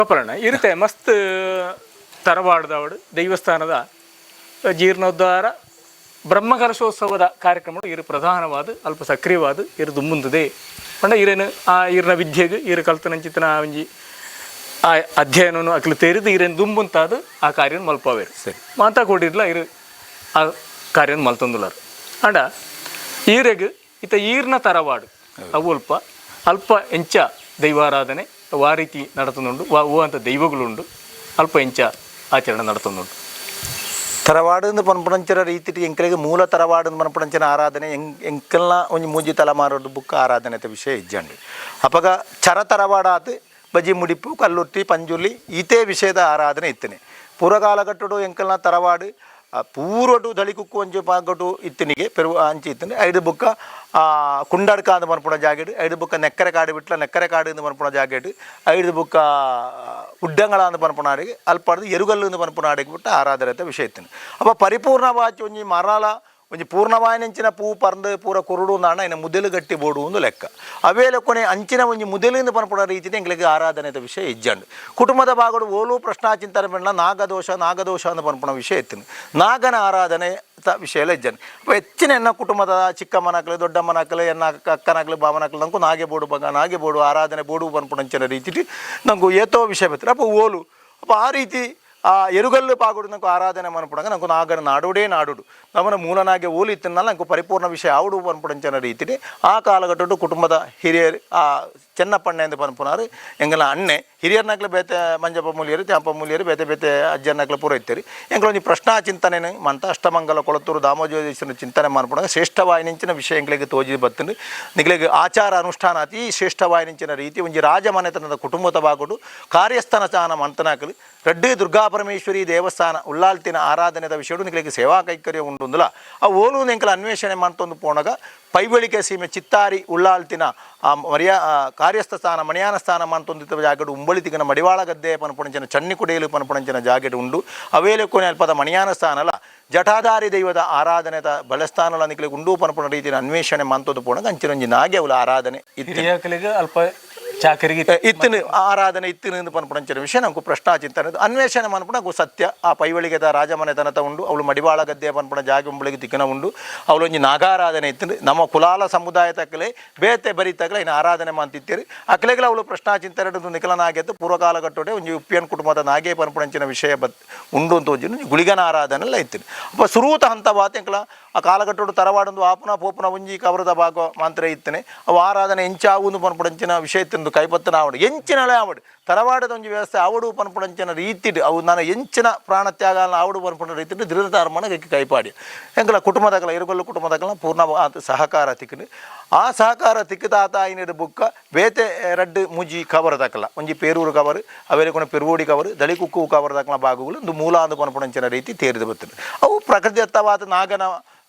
ಗೋಪರ್ಣ ಇರುತ್ತೆ ಮಸ್ತ್ ತರವಾಡದವಡು ದೇವಸ್ಥಾನದ ಜೀರ್ಣೋದ್ಧಾರ ಬ್ರಹ್ಮಕಲಶೋತ್ಸವದ ಕಾರ್ಯಕ್ರಮ ಇರು ಪ್ರಧಾನವಾದ ಅಲ್ಪ ಸಕ್ರಿಯವಾದ ಇರು ದುಂಬುಂದದೆ ಪಂಡ ಇರೇನು ಆ ಇರಿನ ವಿದ್ಯೆಗೆ ಇರು ಕಲ್ತನಂಚಿತನ ಒಂಜಿ ಆ ಅಧ್ಯಯನವನ್ನು ಅಕ್ಲು ತೆರೆದು ಇರೇನು ದುಂಬುಂತಾದ ಆ ಕಾರ್ಯ ಮಲ್ಪವೇರು ಸರಿ ಮಾತಾಕೊಡಿರ್ಲ ಇರು ಆ ಕಾರ್ಯ ಮಲ್ತೊಂದುಲಾರು ಅಂಡ ಈರೆಗೆ ಇತ ಈರ್ನ ತರವಾಡು ಅವು ಅಲ್ಪ ಎಂಚ ದೈವಾರಾಧನೆ ಆ ರೀತಿ ನಡತುಂಡು ಹೂ ಅಂತ ದೈವಗಳುಂಡು ಅಲ್ಪ ಇಂಚ ಆಚರಣೆ ನಡತುಂಡು ತರವಾಡು ಪನ್ಪುಣಂಚರ ರೀತಿ ಎಂಕಲಿಗೆ ಮೂಲ ತರವಾಡು ಪನ್ಪುಣಂಚನ ಆರಾಧನೆ ಎಂಕಲ್ನ ಒಂಜಿ ಮೂಜಿ ತಲೆಮಾರೋಡು ಬುಕ್ಕ ಆರಾಧನೆ ವಿಷಯ ಇಜ್ಜಂಡು ಅಪಗ ಚರ ತರವಾಡಾತ್ ಬಜಿ ಮುಡಿಪು ಕಲ್ಲುಟ್ಟಿ ಪಂಜುರ್ಲಿ ಈತೇ ವಿಷಯದ ಆರಾಧನೆ ಇತ್ತನೆ ಪೂರ್ವಕಾಲಘಟ್ಟಡು ಎಂಕಲ್ನ ತರವಾಡು ಪೂರ್ವಟು ದಳಿ ಕುಕ್ಕು ಒಂಜಿ ಪಾಗಟು ಇತ್ತನಿಗೆ ಪೆರು ಅಂಚಿ ಇತ್ತನೆ ಐದು ಬುಕ್ಕ ಕುಂಡಡ್ಕ ಅಂತ ಮನ್ಪುಣ ಜಾಗೇಡು ಐದು ಬುಕ್ಕ ನೆಕ್ಕರೆ ಕಾಡು ಬಿಟ್ಲ ನೆಕ್ಕರೆ ಕಾಡು ಅಂತ ಮನ್ಪುಣ ಜಾಗೇಡು ಐದು ಬುಕ್ಕ ಉಡ್ಡಂಗಳ ಅಂತ ಪನ್ಪುಣಾಡಿಗೆ ಅಲ್ಪಾಡ್ದು ಎರುಗಲ್ಲು ಅಂತ ಪನ್ಪುಣಾಡಿಗೆ ಬಿಟ್ಟು ಆರಾಧನೆ ವಿಷಯ ಇತ್ತನೆ ಅಪ್ಪ ಪರಿಪೂರ್ಣವಾಚಿ ಒಂಜಿ ಮರಾಲ ಒಂಜಿ ಪೂರ್ಣವಾಯಿನಂಚಿನ ಪೂ ಪರ್ದು ಪೂರ ಕುರುಡು ನಾಣ ಇನ್ನು ಮುದಲು ಗಟ್ಟಿ ಬೋಡು ಒಂದು ಲೆಕ್ಕ ಅವೇಲ ಕೊನೆ ಅಂಚಿನ ಒಂಜಿ ಮುದಲಿಂದ ಪನ್ಪುಣ ರೀತಿ ಎಂಗಳಿಗೆ ಆರಾಧನೆ ವಿಷಯ ಇಜ್ಜಂಡು ಕುಟುಂಬದ ಭಾಗಗಳು ಓಲು ಪ್ರಶ್ನಾಚಿಂತನೆ ಪಂಡ ನಾಗದೋಷ ಅಂತ ಪನ್ಪುಣ ವಿಷಯ ಇತ್ತು ನಾಗನ ಆರಾಧನೆ ವಿಷಯ ಎಲ್ಲ ಇಜ್ಜಂಡು ಅಪ್ಪ ಹೆಚ್ಚಿನ ಎನ್ನ ಕುಟುಂಬದ ಚಿಕ್ಕಮ್ಮನಕ್ಲೆ ದೊಡ್ಡಮ್ಮನಕ್ಲೆ ಎನ್ನ ಅಕ್ಕನಕ್ಲೆ ಬಾವನಕ್ಲೆ ನಂಕು ನಾಗೆ ಬೋಡು ಆರಾಧನೆ ಬೋಡು ಪನ್ಪುಣಂಚಿನ ರೀತಿ ನಂಗೆ ಏತೋ ವಿಷಯ ಬರ್ತಾರೆ ಅಪ್ಪ ಓಲು ಅಪ್ಪ ಆ ರೀತಿ ಆ ಎರುಗಲ್ಲು ಪಾಗುಡು ನಂಗೆ ಆರಾಧನೆ ಮನ್ಪುಡಂಗ ನಂಗೆ ನಾಗನ ನಾಡುಡೇ ನಾಡುಡು ನಮ್ಮನ ಮೂಲನಾಗೆ ಓಲಿತ್ತನಲ್ಲ ನಂಗೆ ಪರಿಪೂರ್ಣ ವಿಷಯ ಆವುಡು ಪನ್ಪುಡಂಚನ ರೀತಿ ಆ ಕಾಲಘಟ್ಟದ್ದು ಕುಟುಂಬದ ಹಿರಿಯರು ಆ ಚೆನ್ನಪ್ಪಣ್ಣೆ ಎಂದು ಪನ್ಪುನಾರು ಎಂಗಲ ಅಣ್ಣೆ ಹಿರಿಯರ್ನಾಗ್ಲೆ ಬೇತೆ ಮಂಜಪ್ಪ ಮೂಲಿಯರು ತ್ಯಾಂಪ ಮೂಲಿಯರು ಬೇತೆ ಬೇತೆ ಅಜ್ಜರ್ನಾಗ್ಲೆ ಪೂರ ಇತ್ತೇರಿ ಎಂಗಳೊಂದು ಪ್ರಶ್ನಾ ಚಿಂತನೆ ಮಂತ ಅಷ್ಟಮಂಗಲ ಕೊಳತೂರು ದಾಮೋಜೇಶ್ವರನ ಚಿಂತನೆ ಮಾಡ್ಕೊಂಡಾಗ ಶ್ರೇಷ್ಠವಾಯಿನಿಂಚಿನ ವಿಷಯ ಎಂಗಳಿಗೆ ತೋಜಿ ಬತ್ತಂಡು ನಿಗಳಿಗೆ ಆಚಾರ ಅನುಷ್ಠಾನ ಅತಿ ಶ್ರೇಷ್ಠವಾಯಿನಿಂಚಿನ ರೀತಿ ಒಂಜಿ ರಾಜಮನೆತನದ ಕುಟುಂಬದ ಬಾಗುಡು ಕಾರ್ಯಸ್ಥಾನ ಸ್ಥಾನ ಮಂತನಾಕಲು ರಡ್ಡಿ ದುರ್ಗಾಪರಮೇಶ್ವರಿ ದೇವಸ್ಥಾನ ಉಳ್ಳಾಲ್ತಿನ ಆರಾಧನೆದ ವಿಷಯಡು ನಿಗಳಿಗೆ ಸೇವಾ ಕೈಕರ್ಯ ಉಂಡುಂದಿಲ್ಲ ಆ ಓಲು ನೆಂಕಲ ಅನ್ವೇಷಣೆ ಮಾಡ್ತೊಂದು ಪೋಣಗ ಪೈಬಳಿಕೆ ಸೀಮೆ ಚಿತ್ತಾರಿ ಉಳ್ಳಾಲ್ತಿನ ಆ ಕಾರ್ಯಸ್ಥ ಸ್ಥಾನ ಮಣಿಯಾನ ಸ್ಥಾನ ಮಂತೊಂದಿದ್ದ ಜಾಗಡು ಉಂಬಳಿತಿಗನ ಮಡಿವಾಳ ಗದ್ದೆ ಪನ್ಪುಣಂಚಿನ ಚನ್ನಿಕುಡಿಯಲು ಪನ್ಪುಣಂಚಿನ ಜಾಗೆಡು ಉಂಡು ಅವೇಲೆ ಕೊನೆ ಅಲ್ಪದ ಮಣಿಯಾನ ಸ್ಥಾನಲ ಜಟಾಧಾರಿ ದೈವದ ಆರಾಧನೆದ ಬಲಸ್ಥಾನಲ ನಿಖಲಿಗೆ ಉಂಡು ಪನ್ಪುಣ ರೀತಿಯ ಅನ್ವೇಷಣೆ ಮಂತೊಂದು ಪೋಣಗ ಅಂಚಿನೊಂಜಿ ನಾಗೆ ಅವಳ ಆರಾಧನೆ ಹಿರಿಯಕಲಿಗೆ ಅಲ್ಪ ಚಾಕರಿಗೆ ಇತ್ತಿನ ಆರಾಧನೆ ಇತ್ತಿನ ಪನ್ಪುಣಂಚಿನ ವಿಷಯ ನಮಗೂ ಪ್ರಶ್ನಾಚಿಂತನೆ ಅನ್ವೇಷಣೆ ಮನ್ಪುಣ ಗು ಸತ್ಯ ಆ ಪೈವಳಿಗೆದ ರಾಜಮನೆತನತ ಉಂಡು ಅವಳು ಮಡಿವಾಳ ಗದ್ದೆ ಪನ್ಪುಣ ಜಾಗ ಉಂಬಳಿಗೆ ತಿಕ್ಕನ ಉಂಡು ಅವಳೊಂಜಿ ನಾಗಾರಾಧನೆ ಇತ್ತು ನಮ್ಮ ಕುಲಾಲ ಸಮುದಾಯ ತಕ್ಕಲೆ ಬೇತೆ ಬರಿತಕ್ಕಲೆ ಇನ್ನು ಆರಾಧನೆ ಮಾಡ್ತಿತ್ತೀರಿ ಅಕ್ಲೆಗಳ ಅವಳು ಪ್ರಶ್ನಾಚಿಂತನೆ ನಿಖಲನಾಗೆದ್ದು ಪೂರ್ವಕಾಲಘಟ್ಟೋಡೆ ಒಂಜಿ ಉಪ್ಪಿಯನ್ ಕುಟುಂಬದ ನಾಗೇ ಪನ್ಪುಣಂಚಿನ ವಿಷಯ ಉಂಡು ಅಂತ ಹೋಗಿ ಗುಳಿಗನ ಆರಾಧನೆ ಎಲ್ಲ ಇತ್ತು ಅಪ್ಪ ಸುರೂತ ಹಂತವಾತ ಎಂಕಲ ಆ ಕಾಲಘಟ್ಟೋಡು ತರವಾಡೊಂದು ಆಪುನ ಪೋಪುನ ಒಂಜಿ ಕವರದ ಭಾಗ ಮಾತ್ರ ಇತ್ತನೆ ಅವು ಆರಾಧನೆ ಎಂಚಾವುದು ಪನ್ಪುಣಂಚಿನ ವಿಷಯ ಇತ್ತು ಕೈಪತ್ತನ ಆವಡು ಎಂಚಿನಳೆ ಆವಡು ತರವಾಡದ ಒಂಜಿ ವ್ಯವಸ್ಥೆ ಆವಡು ಪನ್ಪುಣಂಚಿನ ರೀತಿಡು ಅವು ನಾನು ಎಂಚಿನ ಪ್ರಾಣತ್ಯಾಗ ಆವಡು ಪನ್ಪುಣ ರೀತಿಡು ದೃಢತಾರ್ಮಣ ಕೈಪಾಡಿ ಎಂಕಲ ಕುಟುಂಬದಗಲ ಇರುಗಲ್ಲು ಕುಟುಂಬದಗಲ ಪೂರ್ಣ ಸಹಕಾರ ತಿಕ್ಕನು ಆ ಸಹಕಾರ ತಿಕ್ಕದಾತ ಐನಡು ಬುಕ್ಕ ಬೇತೆ ರಡ್ಡು ಮುಜಿ ಕವರ್ ದಕ್ಕಲ ಒಂಜಿ ಪೇರೂರು ಕವರ್ ಅವೇಲೆ ಕೊನೆ ಪೆರುವೋಡಿ ಕವರ್ ದಳಿ ಕುಕ್ಕು ಕವರ್ ದಕ್ಕಲ ಭಾಗಗಳು ಒಂದು ಮೂಲ ಅಂದು ಪನ್ಪುಣಂಚಿನ ರೀತಿ ತೇರಿದು ಬರ್ತದೆ ಅವು ಪ್ರಕೃತಿದತ್ತವಾದ ನಾಗನ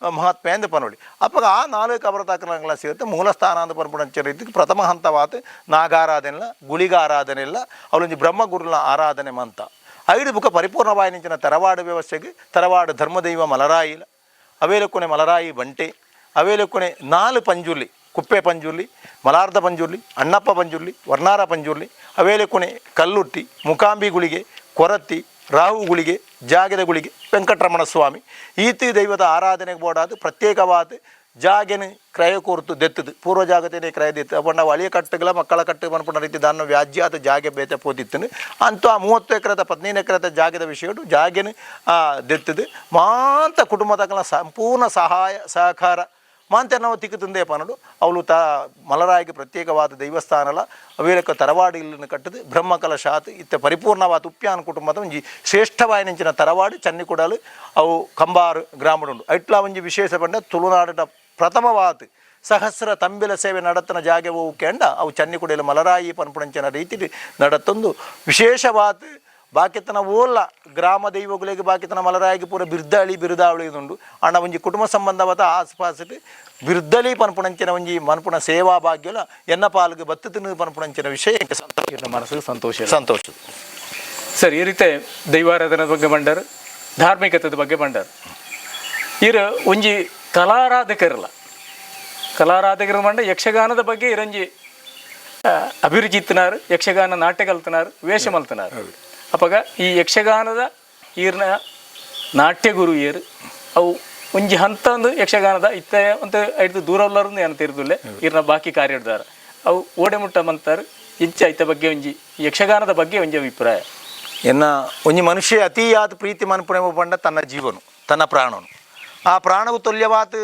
ಮಹಾತ್ಮೆ ಎಂದು ಪನೋಡಿ ಅಪ್ಪಾಗ ಆ ನಾಲ್ಕು ಕವರ ದಾಖಲೆಗಳ ಸಿಗುತ್ತೆ ಮೂಲ ಸ್ಥಾನ ಅಂತ ಪನ್ಪುಣಂಚಿನ ರೀತಿ ಪ್ರಥಮ ಹಂತವಾದ ನಾಗಾರಾಧನೆ ಗುಳಿಗ ಆರಾಧನೆ ಇಲ್ಲ ಅವಳೊಂಜಿ ಬ್ರಹ್ಮಗುರುಲ ಆರಾಧನೆ ಮಂತ ಐದು ಬುಕ್ಕ ಪರಿಪೂರ್ಣವಾಯಿನಿಂಚಿನ ತರವಾಡು ವ್ಯವಸ್ಥೆಗೆ ತರವಾಡು ಧರ್ಮದೈವ ಮಲರಾಯಿಲ ಅವೇಲೆ ಕೊನೆ ಮಲರಾಯಿ ಬಂಟೆ ಅವೇಲೆ ಕೊನೆ 4 ಪಂಜುರ್ಲಿ ಕುಪ್ಪೆ ಪಂಜುರ್ಲಿ ಮಲಾರ್ಧ ಪಂಜುರ್ಲಿ ಅಣ್ಣಪ್ಪ ಪಂಜುರ್ಲಿ ವರ್ಣಾರ ಪಂಜುರ್ಲಿ ಅವೇಲೆ ಕೊನೆ ಕಲ್ಲುಟ್ಟಿ ಮುಕಾಂಬಿ ಗುಳಿಗೆ ಕೊರತ್ತಿ ರಾಹು ಗುಳಿಗೆ ಜಾಗದ ಗುಳಿಗೆ ವೆಂಕಟರಮಣ ಸ್ವಾಮಿ ಈತಿ ದೈವದ ಆರಾಧನೆಗೆ ಬೋಡಾದು ಪ್ರತ್ಯೇಕವಾದ ಜಾಗೆನ ಕ್ರಯ ಕೂರ್ತು ದೆತ್ತದು ಪೂರ್ವ ಜಾಗತೇನೆ ಕ್ರಯ ದೆತ್ತು ಅಪ್ಪ ನಾವು ಹಳಿಯ ಕಟ್ಟುಗಳ ಮಕ್ಕಳ ಕಟ್ಟು ಪನ್ಪುಣ ರೀತಿ ದಾನ ವ್ಯಾಜ್ಯಾತ ಜಾಗೆ ಬೇತೆ ಪೋತಿತ್ತನು ಅಂತೂ ಆ 30 ಎಕರೆದ 15 ಎಕರೆದ ಜಾಗದ ವಿಷಯಡು ಜಾಗೆನ ದೆತ್ತದು ಮಾಂತ ಕುಟುಂಬದ ಸಂಪೂರ್ಣ ಸಹಾಯ ಸಹಕಾರ ಮಾಂತೆ ನಾವು ತಿಕ್ಕುತ್ತಂದೇ ಪನಡು ಅವಳು ಮಲರಾಯಿಗೆ ಪ್ರತ್ಯೇಕವಾದ ದೈವಸ್ಥಾನಲ ಅವೇಲಕ ತರವಾಡು ಇಲ್ಲನ್ನು ಕಟ್ಟದು ಬ್ರಹ್ಮಕಲಶಾತ್ ಇತ್ತ ಪರಿಪೂರ್ಣವಾದ ಉಪ್ಯಾನ ಕುಟುಂಬದ ಒಂಜಿ ಶ್ರೇಷ್ಠವಾಯಿನಿಂಚಿನ ತರವಾಡು ಚನ್ನಿಕುಡಲು ಅವು ಕಂಬಾರು ಗ್ರಾಮಡುಂಡು ಐಟ್ಲ ಒಂಜಿ ವಿಶೇಷ ಪಂಡ ತುಳುನಾಡಿನ ಪ್ರಥಮವಾದ ಸಹಸ್ರ ತಂಬಿಲ ಸೇವೆ ನಡತನ ಜಾಗೆವು ಕೆಂಡ ಅವು ಚನ್ನಿಕುಡಿಯಲ್ಲಿ ಮಲರಾಯಿ ಪನ್ಪುಣಂಚಿನ ರೀತಿ ನಡತೊಂದು ವಿಶೇಷವಾದ ಬಾಕಿತನ ಓಲ್ಲ ಗ್ರಾಮ ದೈವಗಳಿಗೆ ಬಾಕಿತನ ಮಲರಾಯಿಗೆ ಪೂರ ಬಿರ್ದಳಿ ಬಿರುದಾವಳಿ ಉಂಡು ಅಣ್ಣ ಒಂಜಿ ಕುಟುಂಬ ಸಂಬಂಧವಾದ ಆಸ್ಪಾಸಿಟ್ಟು ಬಿರ್ದಳಿ ಪನ್ಪುಣಂಚಿನ ಒಂಜಿ ಮನ್ಪುಣ ಸೇವಾ ಭಾಗ್ಯಲ ಎನ್ನ ಪಾಲ್ಗೆ ಬತ್ತುತ್ತಿನ ಪನ್ಪುಣಂಚಿನ ವಿಷಯ ಮನಸ್ಸಿಗೆ ಸಂತೋಷ ಸರಿ ಈ ರೀತಿ ದೈವಾರಾಧನದ ಬಗ್ಗೆ ಬಂಡಾರ ಧಾರ್ಮಿಕತೆದ ಬಗ್ಗೆ ಬಂಡಾರ ಇರು ಒಂಜಿ ಕಲಾರಾಧಕರಲ್ಲ ಕಲಾರಾಧಕರ ಮಂಡ ಯಕ್ಷಗಾನದ ಬಗ್ಗೆ ಇರಂಜಿ ಅಭಿರುಚಿ ಇತ್ತಿನಾರು ಯಕ್ಷಗಾನ ನಾಟ್ಯ ಕಲ್ತನಾರು ವೇಷ ಮಲ್ತನಾರು ಅಪ್ಪಗ ಈ ಯಕ್ಷಗಾನದ ಈರ್ನ ನಾಟ್ಯ ಗುರು ಏರು ಅವು ಒಂಜಿ ಹಂತ ಒಂದು ಯಕ್ಷಗಾನದ ಇತ್ತ ಅಂತ ಐದು ದೂರ ಉಳ್ಳಾರು ಏನು ತಿರ್ದುಲ್ಲೆ ಈರ್ನ ಬಾಕಿ ಕಾರ್ಯ ಹಿಡ್ದಾರ ಅವು ಓಡೆ ಮುಟ್ಟ ಮಂತಾರು ಇಚ್ಛೆ ಐತ ಬಗ್ಗೆ ಒಂಜಿ ಯಕ್ಷಗಾನದ ಬಗ್ಗೆ ಒಂಜಿ ಅಭಿಪ್ರಾಯ ಎನ್ನ ಒಂಜಿ ಮನುಷ್ಯ ಅತಿಯಾದ ಪ್ರೀತಿ ಮನ್ಪುಣೆ ಪಂಡ ತನ್ನ ಜೀವನು ತನ್ನ ಪ್ರಾಣನು ಆ ಪ್ರಾಣವು ತುಲ್ಯವಾದ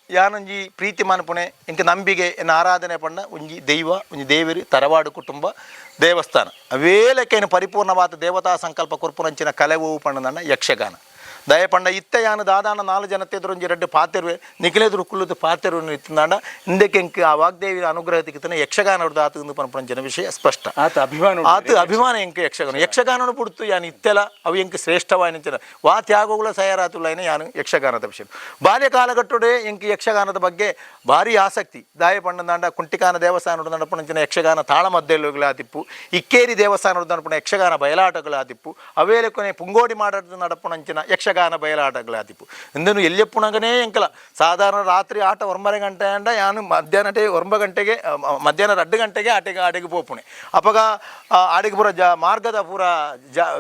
ಯಾನೊಂಜಿ ಪ್ರೀತಿ ಮನ್ಪುಣೆ ಇಂಕ ನಂಬಿಗೆ ಎನ್ನ ಆರಾಧನೆ ಪಂಡ ಒಂಜಿ ದೈವ ಒಂಜಿ ದೇವಿರು ತರವಾಡು ಕುಟುಂಬ ದೇವಸ್ಥಾನ ಅವೇಲಕ್ಕೇನು ಪರಿಪೂರ್ಣವಾದ ದೇವತಾ ಸಂಕಲ್ಪ ಕೊರ್ಪುನಂಚಿನ ಕಲೆವು ಪಂಡದನ್ನ ಯಕ್ಷಗಾನ ದಯ ಪಂಡ ಇತ್ತ ಯಾನು ದಾದಾನ 4 ಜನತೆ ಎದುರು ಒಂಜಿ 2 ಪಾತೆರುವೆ ನಿಖಿಲೆದುರು ಕುಲ್ಲುದು ಪಾತೆರುವೆ ಇತ್ತಂದಾಂಡ ಇಂದಕ್ಕೆ ಆ ವಾಗ್ದೇವಿ ಅನುಗ್ರಹ ತಿಕ್ಕಿತನ ಯಕ್ಷಗಾನ ಆತು ಪಂಪಂಚಿನ ವಿಷಯ ಸ್ಪಷ್ಟ ಆತ ಅಭಿಮಾನ ಎಂಕ ಯಕ್ಷಗಾನ ಪುಡ್ತು ಯಾನು ಇತ್ತೆಲ್ಲ ಅವು ಎಂಕ ಶ್ರೇಷ್ಠವಾಯಿನ ವಾ ತ್ಯಾಗಗಳ ಸಯಾರಾತುಲೈನ ಯಾನು ಯಕ್ಷಗಾನದ ವಿಷಯ ಬಾಲ್ಯ ಕಾಲಘಟ್ಟಡೆ ಎಂಕ ಯಕ್ಷಗಾನದ ಬಗ್ಗೆ ಭಾರಿ ಆಸಕ್ತಿ ದಾಯ ಪಂಡದಾಂಡ ಕುಂಟಿಕಾನ ದೇವಸ್ಥಾನ ನಡಪಣಂಚಿನ ಯಕ್ಷಗಾನ ತಾಳಮದ್ದೆಲ್ಲುಗಳಾತಿಪ್ಪು ಇಕ್ಕೇರಿ ದೇವಸ್ಥಾನ ನಡಪಣ ಯಕ್ಷಗಾನ ಬಯಲಾಟಗಳಾತಿಪ್ಪು ಅವೇಲೆ ಕೊನೆ ಪುಂಗೋಡಿ ಮಾಡದ ನಡಪಣಂಚಿನ ಯಕ್ಷಗಾನ ಬಯಲಾಟಗಳಾತಿಪ್ಪು ಇಂದನು ಎಲ್ಯಪ್ಪುಣಗನೇ ಎಂಕಲ ಸಾಧಾರಣ ರಾತ್ರಿ ಆಟ 9 ಗಂಟೆ ಅಂಡ ಯಾನು ಮಧ್ಯಾಹ್ನ 9 ಗಂಟೆಗೆ ಮಧ್ಯಾಹ್ನ 2 ಗಂಟೆಗೆ ಆಟೆಗೆ ಪೋಪುಣೆ ಅಪಗ ಆಡಿಗೆ ಪೂರ ಮಾರ್ಗದ ಪೂರ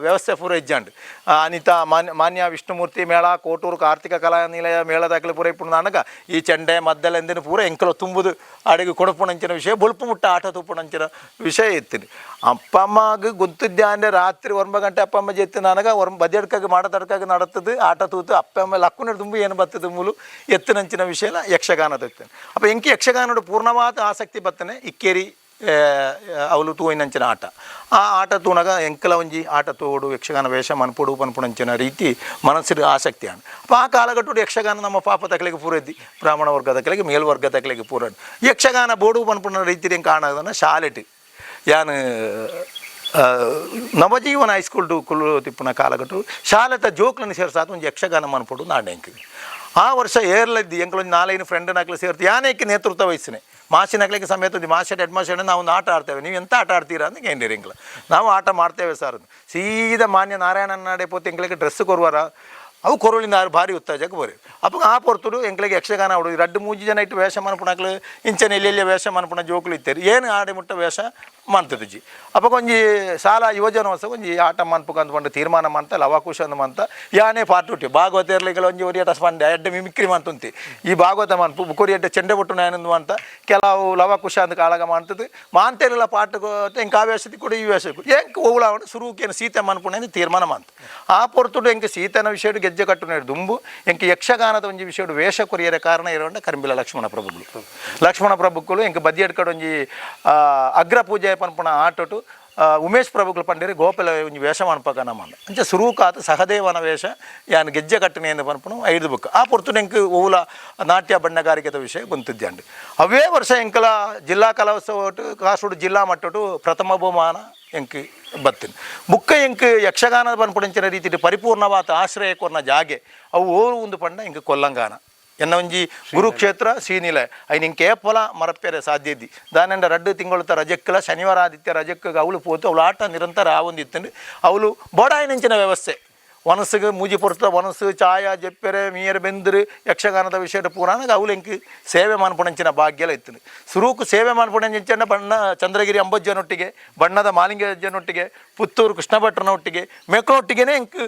ವ್ಯವಸ್ಥೆ ಪೂರ ಇಜ್ಜಂಡು ಅನಿತಾ ಮಾನ್ಯ ವಿಷ್ಣುಮೂರ್ತಿ ಮೇಳ ಕೋಟೂರು ಕಾರ್ತಿಕ ಕಲಾ ನಿಲಯ ಮೇಳದಾಗಲಿ ಪೂರ ಇಪ್ಪುಣ ನಾನಗ ಈ ಚಂಡೆ ಮದ್ದೆಲ್ಲ ಎಂದಿನ ಪೂರ ಎಂಕಲ ತುಂಬುದು ಅಡಿಗೆ ಕೊಡಪುಣಂಚಿನ ವಿಷಯ ಬುಲ್ಪು ಮುಟ್ಟ ಆಟ ತುಪ್ಪುಣಂಚಿನ ವಿಷಯ ಇತ್ತೀನಿ ಅಪ್ಪ ಅಮ್ಮಗೆ ಗೊತ್ತಿದ್ದೆ ಅಂದರೆ ರಾತ್ರಿ 9 ಗಂಟೆ ಅಪ್ಪ ಅಮ್ಮ ಜೆತ್ತು ನನಗ ಬದಿಯಡ್ಕಾಗಿ ಮಾಡದಡ್ಕಾಗಿ ನಡತ್ತದು ಆಟ ತೂತು ಅಪ್ಪ ಅಮ್ಮ ಲಕ್ಕುನ ತುಂಬಿ ಏನು ಬತ್ತದ ಮೂಲು ಎತ್ತಿನಂಚಿನ ವಿಷಯ ಯಕ್ಷಗಾನದ ಇರ್ತೇನೆ ಅಪ್ಪ ಎಂಕಿ ಯಕ್ಷಗಾನದ ಪೂರ್ಣವಾದ ಆಸಕ್ತಿ ಬತ್ತನೆ ಇಕ್ಕೇರಿ ಅವಳು ತೂಯಿನಂಚಿನ ಆಟ ಆ ಆಟ ತೂನಗ ಎಂಕಲ ಒಂಜಿ ಆಟ ತೋಡು ಯಕ್ಷಗಾನ ವೇಷ ಮನ್ಪುಡು ಪನ್ಪುಣಂಚಿನ ರೀತಿ ಮನಸ್ಸಿನ ಆಸಕ್ತಿ ಆಂಡು ಅಪ್ಪ ಆ ಕಾಲಘಟ್ಟದ ಯಕ್ಷಗಾನ ನಮ್ಮ ಪಾಪ ತಕ್ಕಲಿಗೆ ಪೂರ ಇದ್ದಿ ಬ್ರಾಹ್ಮಣ ವರ್ಗದ ಕಲೆಗೆ ಮೇಲ್ವರ್ಗ ತಕ್ಕಲಿಗೆ ಪೂರ ಯಕ್ಷಗಾನ ಬೋಡು ಪನ್ಪುಣ ರೀತಿ ಕಾಣೋದನ್ನು ಶಾಲೆಟ್ ಯಾನು ನವಜೀವನ ಹೈಸ್ಕೂಲ್ ಟು ಕುಲ್ಲು ತಿಪ್ಪುನ ಕಾಲಘಟ್ಟ ಶಾಲೆತ ಜೋಕ್ಲನ್ನು ಸೇರಿಸಾದ ಒಂದು ಯಕ್ಷಗಾನ ಮನ್ಪುಡು ನಾಡ್ಯಂಕಿ ಆ ವರ್ಷ ಏರ್ಲದ್ದಿ ಎಂಕಲೊಂದು 4 ಫ್ರೆಂಡ್ನಾಗ್ಲಿ ಸೇರ್ತಿ ಯಾನೇಕ್ಕೆ ನೇತೃತ್ವ ವಹಿಸಿನೆ ಮಾಸಿನಾಗ್ಲಿಕ್ಕೆ ಸಮೇತ ಮಾಸ್ಟರ್ ಹೆಡ್ ಮಾಸ್ಟರ್ ನಾವು ಒಂದು ಆಟ ಆಡ್ತೇವೆ ನೀವು ಎಂತ ಆಟ ಆಡ್ತೀರಾ ಅಂತ ಕೇಂದ್ರೀ ಎಂಕ್ಲ ನಾವು ಆಟ ಮಾಡ್ತೇವೆ ಸರ್ ಸೀದಾ ಮಾನ್ಯ ನಾರಾಯಣನ ನಾಡೆ ಪೋತೆ ಎಂಕ್ಲಿಗೆ ಡ್ರೆಸ್ ಕೊರುವಾರ ಅವು ಕೊರಳಿಂದ ಭಾರಿ ಉತ್ತಾಜಕ್ಕೆ ಬೋರಿ ಅಪ್ಪ ಆ ಪೊರ್ತುಡು ಎಂಕ್ಲಿಗೆ ಯಕ್ಷಗಾನ ಆಡೋದು 2-3 ಜನ ಇಟ್ಟು ವೇಷ ಮನ್ಪುಣಕ್ಲು ಇಂಚನೆ ಎಲ್ಲೆಲ್ಲಿ ವೇಷ ಮನ್ಪುಣ ಜೋಕ್ಲು ಇತ್ತೇರಿ ಏನು ಆಡಿ ಮುಟ್ಟ ವೇಷ ಮಾಡ್ತಿದ್ದುಜಿ ಅಪ್ಪ ಕೊಂಜಿ ಸಾಲ ಯುವಜನೋತ್ಸವ ಒಂಜಿ ಆಟ ಮನ್ಪುಕ ಅಂದ್ಕೊಂಡು ತೀರ್ಮಾನ ಮಾಡ್ತಾ ಲವಾಕುಶ ಅಂದ್ ಮಂತ ಯಾನೇ ಪಾರ್ಟ್ ಉಂಟು ಭಾಗವತ ಇರ್ಲಿಕ್ಕೆ ಒಂಜಿ ಒರಿಯಟ ಸ್ಪಂಡೆ ಎಡ್ಡೆ ಮಿಮಿಕ್ರಿ ಮಾಡ್ತುಂತಿ ಈ ಭಾಗವತ ಮನ್ಪು ಬುಕೋರಿ ಎಡ್ಡೆ ಚೆಂಡೆ ಬೊಟ್ಟು ನಾಯನಂದು ಅಂತ ಕೆಲವು ಲವಾಕುಶ ಅಂದ್ ಕಾಳಗ ಮಾಡ್ತದ್ದು ಮಾಂತೇರಿಲ್ಲ ಪಾಠ ಎಂಕ ಆ ವೇಷದಿ ಕೂಡ ಈ ವೇಷ ಎಂಕ ಹೋಗ್ಲಾವಣ ಸುರುಕೇನು ಸೀತೆ ಮನ್ಪುಣ ತೀರ್ಮಾನ ಮಾಡ್ತ ಆ ಪೊರ್ತುಡು ಎಂಕ ಸೀತನ ವಿಷಯ ಗೆಜ್ಜೆ ಕಟ್ಟು ನೇಡು ದುಂಬು ಎಂಕ ಯಕ್ಷಗಾನದ ಒಂಜಿ ವಿಷಯ ವೇಷ ಕೊರಿಯರ ಕಾರಣ ಇರೋಂಡ ಕರಂಬಿಲ ಲಕ್ಷ್ಮಣ ಪ್ರಭುಗಳು ಎಂಕ ಬದಿಯಡ್ ಕಡೆ ಒಂಜಿ ಅಗ್ರ ಪೂಜೆ ಪನ್ಪುಣ ಆಟೋಟು ಉಮೇಶ್ ಪ್ರಭುಗಳು ಪಂಡಿರಿ ಗೋಪಾಲ ಒಂಜಿ ವೇಷ ಮನ್ಪಕ ನಮ್ಮಂದ ಅಂಚೆ ಸುರೂಕಾತ ಸಹದೇವನ ವೇಷ ಯಾನು ಗೆಜ್ಜೆ ಕಟ್ಟನೆ ಎಂದು ಪನ್ಪುಣ 5 ಬುಕ್ ಆ ಪೊರ್ತು ಎಂಕ ಓಲ ನಾಟ್ಯ ಬಣ್ಣಗಾರಿಕೆದ ವಿಷಯ ಬಂತಿದ್ದಂಡು ಅವೇ ವರ್ಷ ಎಂಕಲ ಜಿಲ್ಲಾ ಕಲೋತ್ಸವ ಕಾಸೋಡು ಜಿಲ್ಲಾ ಮಟ್ಟಟು ಪ್ರಥಮ ಬಹುಮಾನ ಎಂಕ್ ಬತ್ತೀನಿ ಬುಕ್ಕ ಎಂಕ್ ಯಕ್ಷಗಾನದ ಪನ್ಪುಡಿಂಚಿನ ರೀತಿ ಪರಿಪೂರ್ಣವಾದ ಆಶ್ರಯ ಕೊರ್ನ ಜಾಗೆ ಅವು ಓರು ಒಂದು ಪಂಡ ಎಂಕ್ ಕೊಲ್ಲಂಗಾನ ಎನ್ನ ಒಂಜಿ ಗುರುಕ್ಷೇತ್ರ ಸೀನಿಲೆ ಐನ್ ಇಂಕೆ ಪೊಲ ಮರಪ್ಪೆರೆ ಸಾಧ್ಯ ಇದ್ದಿ ದಾನಂಡ 2 ತಿಂಗಳ ರಜಕ್ಕಲ ಶನಿವಾರ ಆದಿತ್ಯ ರಜಕ್ಕೆ ಅವಳು ಪೋತು ಅವಳು ಆಟ ನಿರಂತರ ಆವೊಂದಿತ್ತಂಡು ಅವಳು ಬೋಡಾಯಿನಂಚಿನ ವ್ಯವಸ್ಥೆ ವನಸ್ಸಿಗೆ ಮೂಜಿ ಪೊರ್ತ ವನಸ್ಸು ಛಾಯ ಜೆಪ್ಪೆರೆ ಮೀಯರ್ ಬೆಂದರು ಯಕ್ಷಗಾನದ ವಿಷಯದ ಪುರಾಣಗೆ ಅವಳು ಎಂಕ್ ಸೇವೆ ಮನ್ಪುಣಂಚಿನ ಭಾಗ್ಯಲ ಇತ್ತು ಸುರೂಕು ಸೇವೆ ಮನ್ಪುಣಂಚಿನ ಬಣ್ಣ ಚಂದ್ರಗಿರಿ ಅಂಬಜ್ಜನೊಟ್ಟಿಗೆ ಬಣ್ಣದ ಮಾಲಿಂಗಜ್ಜನೊಟ್ಟಿಗೆ ಪುತ್ತೂರು ಕೃಷ್ಣ ಭಟ್ರನೊಟ್ಟಿಗೆ ಮೇಕನೊಟ್ಟಿಗೆನೇ ಎಂಕ್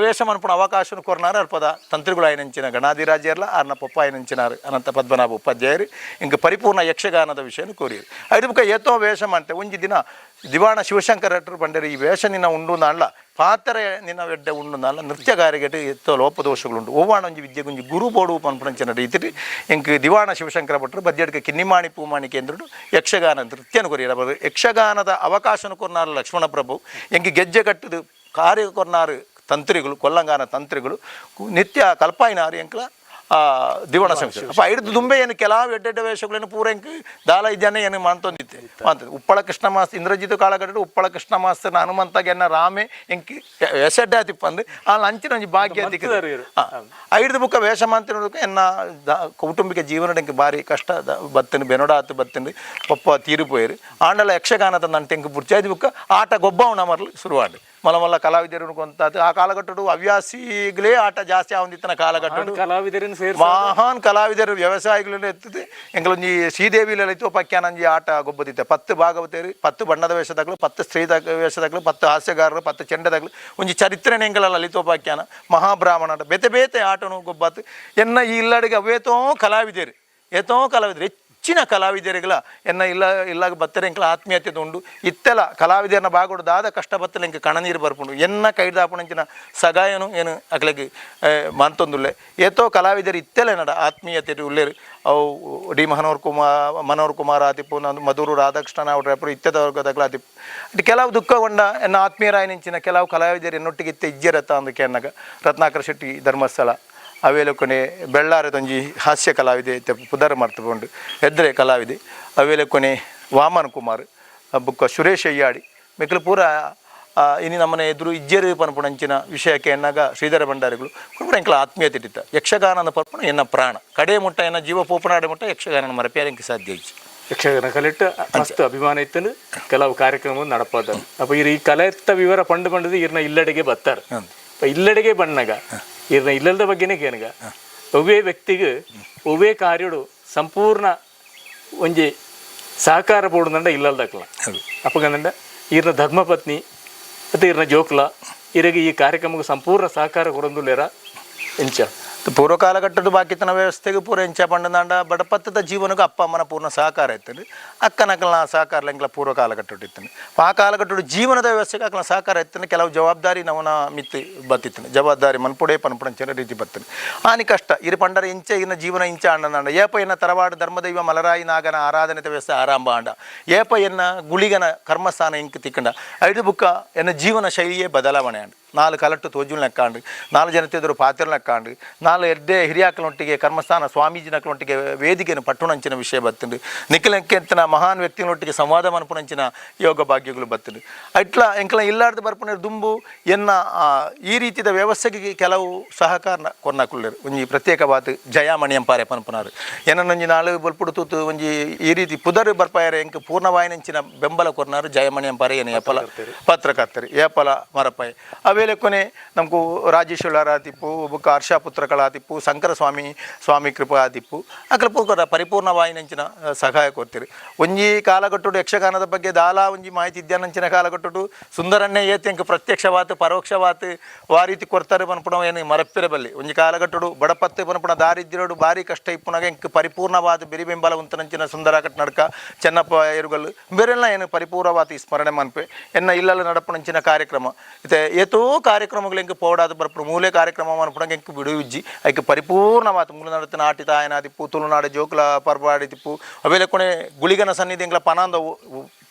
ವೇಷ ಮನ್ಪುಣ ಅವಕಾಶ ಕೊರ್ನಾರ ಅರ್ಪದ ತಂತ್ರಿಗಳು ಆಯ್ನಂಚಿನ ಗಣಾಧಿರಾಜ್ಯರ್ಲ ಆರ್ನ ಪಪ್ಪ ಆಯ್ನಂಚಿನಾರು ಅನಂತ ಪದ್ಮನಾಭ ಉಪಾಧ್ಯಾಯರು ಇಂಕ ಪರಿಪೂರ್ಣ ಯಕ್ಷಗಾನದ ವಿಷಯನ ಕೋರಿಯರು ಐದು ಬುಕ್ಕ ಏತೋ ವೇಷ ಮಾಡ್ತೆ ಒಂಜಿ ದಿನ ದಿವಾಣ ಶಿವಶಂಕರ ಭಟ್ರು ಬಂಡರು ಈ ವೇಷ ನಿನ್ನ ಉಂಡು ನಾಳ ಪಾತ್ರ ನಿನ್ನ ಎಡ್ಡೆ ಉಂಡು ನಾಳ ನೃತ್ಯಗಾರಿಗೆಟ್ ಎತ್ತೋ ಲೋಪದೋಷಗಳುಂಡು ಓವಾಣ ಒಂಜಿ ವಿದ್ಯೆ ಒಂಜಿ ಗುರು ಬೋಡು ಪನ್ಪುಣಂಚಿನ ರೀತಿ ಎಂಕ್ ದಿವಾಣ ಶಿವಶಂಕರ ಭಟ್ರು ಬದ್ಯಡ್ಕ ಕಿನ್ನಿಮಾಣಿ ಪೂಮಾಣಿ ಕೇಂದ್ರಡು ಯಕ್ಷಗಾನ ನೃತ್ಯನ ಕೊರಿಯರು ಯಕ್ಷಗಾನದ ಅವಕಾಶನ ಕೊರ್ನಾರು ಲಕ್ಷ್ಮಣ ಪ್ರಭು ಎಂಕ್ ಗೆಜ್ಜೆ ಕಟ್ಟದು ಕಾರ್ಯ ಕೊರ್ನಾರು ತಂತ್ರಿಗಳು ಕೊಲ್ಲಂಗಾನ ತಂತ್ರಿಗಳು ನಿತ್ಯ ಕಲ್ಪಾಯಿನಾರು ಎಂಕ್ಲ ದಿವಣ ಸಂಸ್ಥೆ ಅಪ್ಪ ಹಿಡಿದು ದುಂಬೆ ಏನು ಕೆಲವು ಎಡ್ಡೆಡ್ಡ ವೇಷಗಳನ್ನು ಪೂರ ಎಂಕ್ ದಾಲ ಇದ್ದಾನೆ ಏನು ಮಾಡ್ತೊಂದಿತ್ತೆ ಮಾಡ್ತದೆ ಉಪ್ಪಳ ಕೃಷ್ಣ ಮಾಸ್ತ ಇಂದ್ರಜಿತ್ ಕಾಳಗಟ್ಟ ಉಪ್ಪಳ ಕೃಷ್ಣ ಮಾಸ್ತನ ಹನುಮಂತಾಗ ಎನ್ನ ರಾಮೆ ಎಂಕಿ ಎಸೆಡ್ಡೆ ಆತಿಪ್ಪ ಅಂದ್ರೆ ಅಲ್ಲಿ ಅಂಚಿನ ಒಂಜಿ ಭಾಗ್ಯ ಐದು ಬುಕ್ಕ ವೇಷ ಮಾಡ್ತಿರೋದಕ್ಕೆ ಎನ್ನ ಕೌಟುಂಬಿಕ ಜೀವನ ಎಂಕ್ ಭಾರಿ ಕಷ್ಟ ಬತ್ತನು ಬೆನೊಡಾತು ಬತ್ತನು ಪಪ್ಪ ತೀರಿಪೋಯರು ಆಂಡಲ ಯಕ್ಷಗಾನದ ನಂಟು ಎಂಕ್ ಬುರ್ಚಿ ಐದು ಬುಕ್ಕ ಆಟ ಗೊಬ್ಬವನ ಮರಲು ಶುರುವಾಡು ಮಲ ಕಲಾವಿದರು ಕೊಂತಾತು ಆ ಕಾಲಘಟ್ಟಡು ಹವ್ಯಾಸಿಗಳೇ ಆಟ ಜಾಸ್ತಿ ಆವಂದಿತ್ತನ ಕಾಲಘಟ್ಟ ಕಲಾವಿದರನ್ನು ಸೇರಿ ಮಹಾನ್ ಕಲಾವಿದರು ವ್ಯವಸಾಯಿಗಳೆಲ್ಲ ಎತ್ತಿದೆ ಎಂಗಳೊಂಜಿ ಶ್ರೀದೇವಿಲೆಲ್ಲ ಇತ್ತು ಪಕ್ಯಾನಂಜಿ ಆಟ ಗೊಬ್ಬದಿತ್ತೆ 10 ಭಾಗವತರು 10 ಬಣ್ಣದ ವೇಷದಾಗಲು 10 ಸ್ತ್ರೀ ವೇಷದಾಗಲು 10 ಹಾಸ್ಯಗಾರರು 10 ಚೆಂಡದಾಗಲು ಒಂಜಿ ಚರಿತ್ರೆನೆ ಎಂಗಲಲ್ಲ ಲಲಿತೋಪಾಖ್ಯಾನ ಮಹಾಬ್ರಾಹ್ಮಣ ಬೇತೆ ಬೇತೆ ಆಟನು ಗೊಬ್ಬತ್ತು ಎನ್ನ ಈ ಇಲ್ಲಡಿಗೆ ಅವೇತೋ ಕಲಾವಿದರು ಹೆಚ್ಚಿನ ಕಲಾವಿದರಿಗಳ ಎನ್ನ ಇಲ್ಲಾಗ ಬತ್ತರೆ ಎಂಕಲ ಆತ್ಮೀಯತೆ ಉಂಡು ಇತ್ತೆಲ್ಲ ಕಲಾವಿದರನ್ನ ಬಾಗೋಡು ದಾದ ಕಷ್ಟ ಬತ್ತಲೆ ಎಂಕ ಕಣನೀರು ಬರ್ಪುಂಡು ಎನ್ನ ಕೈದಾಪುಣಂಚಿನ ಸಗಾಯನು ಏನು ಅಕ್ಲೆಗೆ ಮಂತೊಂದುಲ್ಲೆ ಏತೋ ಕಲಾವಿದರು ಇತ್ತೆಲೆ ನಡ ಆತ್ಮೀಯತೆ ಉಲ್ಲೇರು ಅವು ಡಿ ಮನೋಹರ್ ಕುಮಾರ್ ಆತಿಪ್ಪು ನಂದು ಮಧುರು ರಾಧಾಕೃಷ್ಣ ಅವ್ರ ಇತ್ಯದವರ್ಗದಾಗಲ ಆತಿಪ್ಪು ಅಟ್ ಕೆಲವು ದುಃಖಗೊಂಡ ಎನ್ನ ಆತ್ಮೀಯರಾಯನಿಂಚಿನ ಕೆಲವು ಕಲಾವಿದರು ಎನ್ನೊಟ್ಟಿಗೆ ಇತ್ತೆ ಇಜ್ಜರತ್ತ ಅಂದಕ್ಕೆ ಅನ್ನಗ ರತ್ನಾಕರ ಶೆಟ್ಟಿ ಧರ್ಮಸ್ಥಳ ಅವೇಲೊಕ್ಕನೆ ಬೆಳ್ಳಾರದೊಂಜಿ ಹಾಸ್ಯ ಕಲಾವಿದೆ ಪುದರ್ ಮರ್ತುಕೊಂಡು ಎದ್ರೆ ಕಲಾವಿದೆ ಅವೇಲೊಕ್ಕನೆ ವಾಮನ್ ಕುಮಾರ್ ಬುಕ್ಕ ಸುರೇಶ್ ಅಯ್ಯಾಡಿ ಮಿಕ್ಕಲು ಪೂರ ಇನ್ನು ನಮ್ಮನೆ ಎದುರು ಇಜ್ಜೇರು ಪನ್ಪುಣಂಚಿನ ವಿಷಯಕ್ಕೆ ಎನ್ನಾಗ ಶ್ರೀಧರ ಭಂಡಾರಿಗಳು ಪುನಃ ಎಂಕಲ ಆತ್ಮೀಯತೆ ಇಟ್ಟಿತ್ತ ಯಕ್ಷಗಾನದ ಪರ್ಪಣ ಎನ್ನ ಪ್ರಾಣ ಕಡೆ ಮುಟ್ಟ ಎನ್ನ ಜೀವ ಪೋಪನಾಡೆ ಮುಟ್ಟ ಯಕ್ಷಗಾನ ಮರಪ್ಯಾರಂಗೆ ಸಾಧ್ಯ ಇಚ್ಚಿ ಯಕ್ಷಗಾನ ಕಲೆಟ್ಟು ಮಸ್ತ್ ಅಭಿಮಾನ ಇತ್ತು ಕೆಲವು ಕಾರ್ಯಕ್ರಮ ನಡಪಾದ ಅಪ್ಪ ಈ ಕಲೆತ್ತ ವಿವರ ಪಂಡು ಇರ್ನ ಇಲ್ಲಡೆಗೆ ಬರ್ತಾರೆ ಇಲ್ಲಡೆಗೆ ಬಣ್ಣಗ ಇರ್ನ ಇಲ್ಲದ ಬಗ್ಗೆನೇ ಕೇನಗ ಒವ್ವೇ ವ್ಯಕ್ತಿಗೆ ಒವ್ವೇ ಕಾರ್ಯಡು ಸಂಪೂರ್ಣ ಒಂಜಿ ಸಹಕಾರ ಬೋಡುದಂಡ ಇಲ್ಲದಕ್ಲ ಅಪ್ಪಗಂದಂಡ ಇರ್ನ ಧರ್ಮಪತ್ನಿ ಮತ್ತು ಇರ್ನ ಜೋಕ್ಲ ಇರಗೆ ಈ ಕಾರ್ಯಕ್ರಮಕ್ಕೆ ಸಂಪೂರ್ಣ ಸಹಕಾರ ಕೊರೊಂದುಲ್ಲೇರ ಎಂಚ ಪೂರ್ವ ಕಾಲಘಟ್ಟದ ಬಾಕಿತನ ವ್ಯವಸ್ಥೆಗೆ ಪೂರ ಎಂಚ ಪಂಡದಾಂಡ ಬಡಪತ್ತದ ಜೀವನಕ್ಕೆ ಅಪ್ಪ ಅಮ್ಮನ ಪೂರ್ಣ ಸಹಕಾರ ಇರ್ತದೆ ಅಕ್ಕನಕಲ್ನ ಸಹಕಾರ ಎಂಕಲ ಪೂರ್ವ ಕಾಲಘಟ್ಟ ಇತ್ತಾನೆ ಆ ಕಾಲಘಟ್ಟದ ಜೀವನದ ವ್ಯವಸ್ಥೆಗೆ ಅಕ್ಕಲ ಸಹಕಾರ ಇತ್ತಾನೆ ಕೆಲವು ಜವಾಬ್ದಾರಿ ನವನ ಮಿತ್ತು ಬತ್ತಿತ್ತಾನೆ ಜವಾಬ್ದಾರಿ ಮನ್ಪುಡೆ ಪನ್ಪುಡಂಚಿನ ರೀತಿ ಬತ್ತಾನೆ ಆನಿ ಕಷ್ಟ ಇರು ಪಂಡರ ಇಂಚ ಇನ್ನ ಜೀವನ ಇಂಚ ಅಣ್ಣನಾಂಡ ಏಪ ಎನ್ನ ತರವಾಡ ಧರ್ಮದೈವ ಮಲರಾಯಿ ನಾಗನ ಆರಾಧನೆ ವ್ಯವಸ್ಥೆ ಆರಂಭ ಆಂಡ ಏಪ ಎನ್ನ ಗುಳಿಗನ ಕರ್ಮಸ್ಥಾನ ಇಂಕ್ ತಿಕ್ಕಂಡ ಐದು ಬುಕ್ಕ ಎನ್ನ ಜೀವನ ಶೈಲಿಯೇ ಬದಲಾವಣೆ ಆಂಡು 4 ಕಲಟ್ಟು ತೋಜುಲ್ ನೆಕ್ಕಾಂಡು 4 ಜನತೆ ಎದುರು ಪಾತ್ರ ನೆಕ್ಕಾಂಡು 4 ಎಡ್ಡೆ ಹಿರಿಯಾಕಲೊಟ್ಟಿಗೆ ಕರ್ಮಸ್ಥಾನ ಸ್ವಾಮೀಜಿನಕಲೊಟ್ಟಿಗೆ ವೇದಿಕೆಯನ್ನು ಪಟ್ಟುನಂಚಿನ ವಿಷಯ ಬತ್ತುಂಡು ನಿಖಿಲೆಂಕೆಂತನ ಮಹಾನ್ ವ್ಯಕ್ತಿಗಳೊಟ್ಟಿಗೆ ಸಂವಾದ ಮನ್ಪುನಂಚಿನ ಯೋಗ ಭಾಗ್ಯಗಳು ಬತ್ತುಂಡು ಅಟ್ಲ ಎಂಕಲ ಇಲ್ಲಾರ್ದು ಬರ್ಪುನ ದುಂಬು ಎನ್ನ ಈ ರೀತಿಯ ವ್ಯವಸ್ಥೆಗೆ ಕೆಲವು ಸಹಕಾರ ಕೊರ್ನಾಕುಳ್ಳರು ಒಂಜಿ ಪ್ರತ್ಯೇಕವಾದ ಜಯಾಮಣಿ ಎಂಪಾರೆ ಪನ್ಪುನಾರು ಏನನ್ನೊಂಜಿ ನಾಳು ಬಲ್ಪುಡು ತೂತು ಒಂಜಿ ಈ ರೀತಿ ಪುದರ್ ಬರ್ಪಾಯರೆ ಎಂಕ ಪೂರ್ಣವಾಯಿನಂಚಿನ ಬೆಂಬಲ ಕೊರ್ನಾರು ಜಯಮಣಿ ಎಂಪಾರೆ ಏನು ಏಪಲ ಪತ್ರಕರ್ತರು ಏಪಲ ಮರಪಾಯ ಅವೇಲೆ ಕೊನೆ ನಮಗೂ ರಾಜೇಶ್ವರ ಆತಿಪ್ಪು ಬುಕ್ಕ ಹರ್ಷ ಪುತ್ರಕಳ ಆತಿಪ್ಪು ಶಂಕರ ಸ್ವಾಮಿ ಕೃಪಾ ಆತಿಪ್ಪು ಅಕಲ್ಪ ಪರಿಪೂರ್ಣವಾಯಿನಂಚಿನ ಸಹಾಯ ಕೊಡ್ತೀರಿ ಒಂಜಿ ಕಾಲಘಟ್ಟುಡು ಯಕ್ಷಗಾನದ ಬಗ್ಗೆ ದಾಲ ಒಂಜಿ ಮಾಹಿತಿ ಇದ್ಯಾನಂಚಿನ ಕಾಲಘಟ್ಟುಡು ಸುಂದರನ್ನೇ ಏತಿ ಎಂಕ ಪ್ರತ್ಯಕ್ಷವಾತು ಪರೋಕ್ಷವಾತು ವಾ ರೀತಿ ಕೊಡ್ತಾರೆ ಪನ್ಪುಣ ಏನು ಮರಪ್ಪಿರಬಲ್ಲಿ ಒಂಜಿ ಕಾಲಘಟ್ಟುಡು ಬಡಪತ್ತೆ ಪನ್ಪುಣ ದಾರಿದ್ರ್ಯಡು ಭಾರಿ ಕಷ್ಟ ಇಪ್ಪುನಾಗ ಎಂಕ ಪರಿಪೂರ್ಣವಾದ ಬಿರಿ ಬೆಂಬಲ ಉಂತನಂಚಿನ ಸುಂದರಾಕಟ್ ನಡ್ಕ ಚೆನ್ನಪ್ಪ ಏರುಗಲ್ಲು ಬೇರೆಲ್ಲ ಏನು ಪರಿಪೂರ್ಣವಾದ ಸ್ಮರಣೆ ಮನ್ಪೆ ಎನ್ನ ಇಲ್ಲಲ್ಲ ನಡಪುಣಂಚಿನ ಕಾರ್ಯಕ್ರಮ ಇತ್ತೆ ಏತೋ ಕಾರ್ಯಕ್ರಮಗಳು ಎಂಕ ಪೋಡಾದ ಬರ್ಪು ಮೂಲೆ ಕಾರ್ಯಕ್ರಮ ಮನ್ಪುಣಂಗೆ ಎಂಕ ಬಿಡುವಿಜ್ಜಿ ಐಕೆ ಪರಿಪೂರ್ಣವಾದ ಮೂಲ ನಡತನ ಆಟಿತ ಆಯನಾದಿಪ್ಪು ತುಳುನಾಡು ಜೋಕುಲ ಪರ್ಬಾಡಿತಿಪ್ಪು ಅವೆಲ್ಲ ಕೊನೆ ಗುಳಿಗನ ಸನ್ನಿಧಿ ಎಂಗ್ಲ ಪನಾಂದ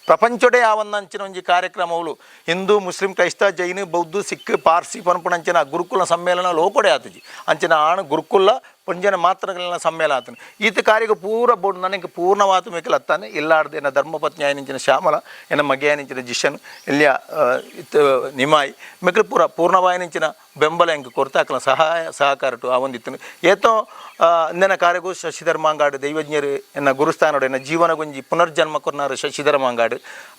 ಪ್ರಪಂಚಡೆ ಆವನ್ನಂಚಿನ ಒಂಜಿ ಕಾರ್ಯಕ್ರಮಗಳು ಹಿಂದೂ ಮುಸ್ಲಿಂ ಕ್ರೈಸ್ತ ಜೈನ ಬೌದ್ಧ ಸಿಖ್ ಪಾರ್ಸಿ ಪನ್ಪುಣಂಚಿನ ಗುರುಕುಲ ಸಮ್ಮೇಳನ ಲೋಕೊಡೆ ಆತಜಿ ಅಂಚಿನ ಆಣ ಗುರುಕುಲ ಪಂಜನ ಮಾತ್ರಗಳನ್ನ ಸಮ್ಮೇಳ ಆತನು ಈತ ಕಾರ್ಯಕ್ಕೆ ಪೂರ ಬೋರ್ಡ್ ನನಗೆ ಪೂರ್ಣವಾತ ಮೇಕಲ್ ಹತ್ತಾನೆ ಇಲ್ಲಾರ್ದು ಎನ್ನ ಧರ್ಮಪತ್ನಿ ಆಯನಿಂಚಿನ ಶ್ಯಾಮಲ ಎನ್ನ ಮಗೆಯಾನಿಂಚಿನ ಜಿಶನ್ ಇಲ್ಲಿಯ ನಿಮಾಯಿ ಮೆಕ್ಕಲು ಪೂರ್ಣವಾಯನಿಂಚಿನ ಬೆಂಬಲ ಎಂಗೆ ಕೊರತಾಕಲ ಸಹಕಾರಟು ಆ ಒಂದಿತ್ತು ಏತೋ ಇಂದಿನ ಕಾರ್ಯಗೂ ಶಶಿಧರ ಮಾಂಗಾಡು ದೈವಜ್ಞರು ಎನ್ನ ಗುರುಸ್ಥಾನಡು ಎನ್ನ ಜೀವನಗೊಂಜಿ ಪುನರ್ಜನ್ಮ ಕೊರ್ನಾರು ಶಶಿಧರ ಮಾಂಗಾಡು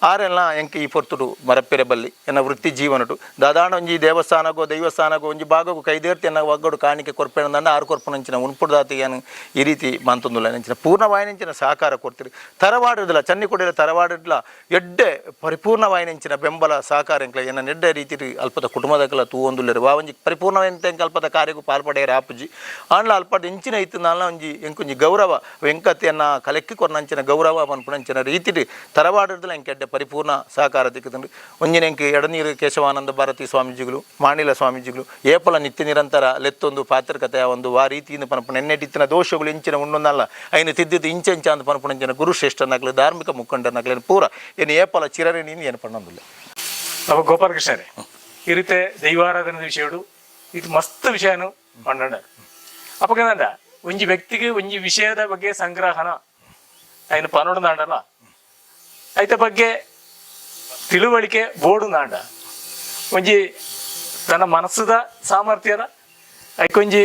ಆರೆಲ್ಲ ಎಂಕೆ ಈ ಪೊರ್ತುಡು ಮರಪೆರೆಬಲ್ಲಿ ಎನ್ನ ವೃತ್ತಿ ಜೀವನಟು ದಾದಾಣ ಒಂಜಿ ದೇವಸ್ಥಾನಗೋ ದೈವಸ್ಥಾನಗೋ ಒಂಜಿ ಭಾಗಕ್ಕೂ ಕೈದೇರ್ತಿ ಎನ್ನ ಒಗ್ಗಡು ಕಾಣಿಕೆ ಕೊರ್ಪೆಣದಂಡ ಆರು ಕೊರ್ಪುನಂಚಿನ ಉನ್ಪುಡ್ದಾತಿಗೇನು ಈ ರೀತಿ ಮಂತೊಂದುಲ್ಲ ನೆಂಚಿನ ಪೂರ್ಣವಾಯಿನಂಚಿನ ಸಹಕಾರ ಕೊಡ್ತೀರಿ ತರವಾಡಿಲ್ಲ ಚನ್ನಿಕೊಡಿರ ತರವಾಡಿಲ್ಲ ಎಡ್ಡೆ ಪರಿಪೂರ್ಣವಾಯಿನಂಚಿನ ಬೆಂಬಲ ಸಹಕಾರ ಎಂಕ್ಲ ಎನ್ನ ನೆಡ್ಡೆ ರೀತಿ ಅಲ್ಪದ ಕುಟುಂಬದಕ್ಕೆಲ್ಲ ತೂವೊಂದುಲ್ಲೆರು ಒಂಜಿ ಪರಿಪೂರ್ಣವಂತ ಎಂಕ ಅಲ್ಪದ ಕಾರ್ಯಕ್ಕೂ ಪಾಲ್ಪಡೆಯರ ಆಪುಜಿ ಆಂಡ್ಲ ಅಲ್ಪದ ಇಂಚಿನ ಇತ್ತು ನಾಲ್ನ ಒಂಜಿ ಎಂಕೊಂಜಿ ಗೌರವ ವೆಂಕತೆಯನ್ನ ಕಲೆಕ್ಕಿ ಕೊರ್ನಂಚಿನ ಗೌರವ ಪನ್ಪುಣಂಚಿನ ರೀತಿ ತರವಾಡಿರ್ದಲ್ಲ ಎಂಕೆಡ್ಡೆ ಪರಿಪೂರ್ಣ ಸಹಕಾರ ದಿಕ್ಕುತ್ತಂಡು ಒಂಜಿನ ಎಂಕೆ ಎಡನೀರು ಕೇಶವಾನಂದ ಭಾರತಿ ಸ್ವಾಮೀಜಿಗಳು ಮಾಣಿಲ ಸ್ವಾಮೀಜಿಗಳು ಏಪಲ ನಿತ್ಯ ನಿರಂತರ ಲೆತ್ತೊಂದು ಪಾತ್ರಕತೆಯ ಒಂದು ವಾ ರೀತಿಯಿಂದ ಪನ್ಪುಣ ಎನ್ನೆಟ್ಟಿತ್ತಿನ ದೋಷಗಳು ಇಂಚಿನ ಉಣ್ಣೊಂದಲ್ಲ ಐನು ತಿದ್ದಿದ್ದು ಇಂಚೆಂಚ ಅಂತ ಪನ್ಪುಣಂಚಿನ ಗುರುಶ್ರೇಷ್ಠನಾಗಲಿ ಧಾರ್ಮಿಕ ಮುಖಂಡನಾಗಲಿ ಪೂರ ಏನು ಏಪಲ ಚಿರರೆ ನೀನು ಏನು ಪಣ್ಣೊಂದಿಲ್ಲ ಅವ ಗೋಪಾಲಕೃಷ್ಣರೇ ಈ ರೀತಿ ದೈವಾರಾಧನದ ವಿಷಯಡು ಇದು ಮಸ್ತ್ ವಿಷಯನು ಪಂಡ ಅಪ್ಪಗಂದ ಒಂಜಿ ವ್ಯಕ್ತಿಗೆ ಒಂಜಿ ವಿಷಯದ ಬಗ್ಗೆ ಸಂಗ್ರಹಣ ఆయన పనుడు నాండల అయితే ಬಗ್ಗೆ ತಿಳುವಳಿಕೆ ಬೋಡು ನಾಂಡ ಒಂಜಿ ತನ್ನ ಮನಸ್ಸದ ಸಾಮರ್ಥ್ಯದ ಐಕೊಂಜಿ